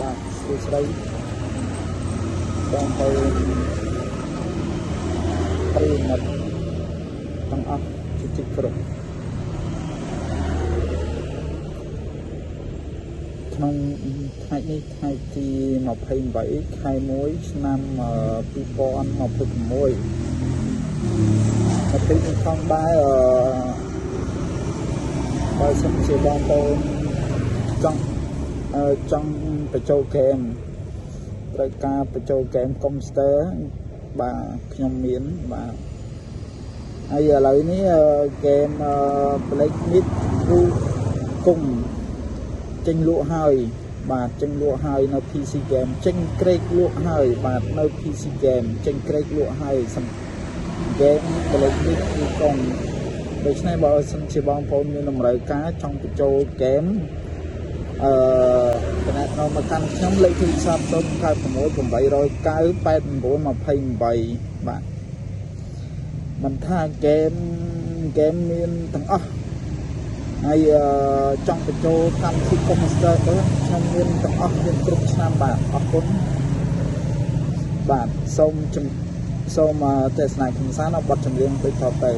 បាទស្រីស្រីបងប្អូនប្រិយមិត្តទាំងអស់ជាទីគោរពក្នុងថ្ងៃនេះថ្ងៃទី28ខែ1ឆ្នាំ2026មកពីផងដែរបើសិនជាបងប្អូនចង់បញ្ចូលហ្គេមត្រូវការបញ្ចូលហ្គេមកុំព្យូទ័របាទខ្ញុំមានបាទហើយឥឡូវនេះហ្គេម Black Myth រូគុំចេញលក់ហើយបាទចេញលក់ហើយនៅ PC Game ចេញក្រេកលក់ហើយបាទនៅ PC Game ចេញក្រេកលក់ហើយសំហ្គេម Black Myth រូគុំដូច្នេះបើសិនជាបងប្អូនមានតម្រូវការចង់បញ្ចូលហ្គេមតំណែងមកកាន់ខ្ញុំលេខទូរស័ព្ទ096 809 8928បាទមិនថាហ្គេមមានទាំងអស់ហើយចង់បញ្ចូលកម្មវិធីកុំព្យូទ័រទៅខ្ញុំមានទាំងអស់មានគ្រប់ឆ្នាំបាទអរគុណបាទសូមទស្សនាកំសាន្តបទចម្រៀងដូចតទៅ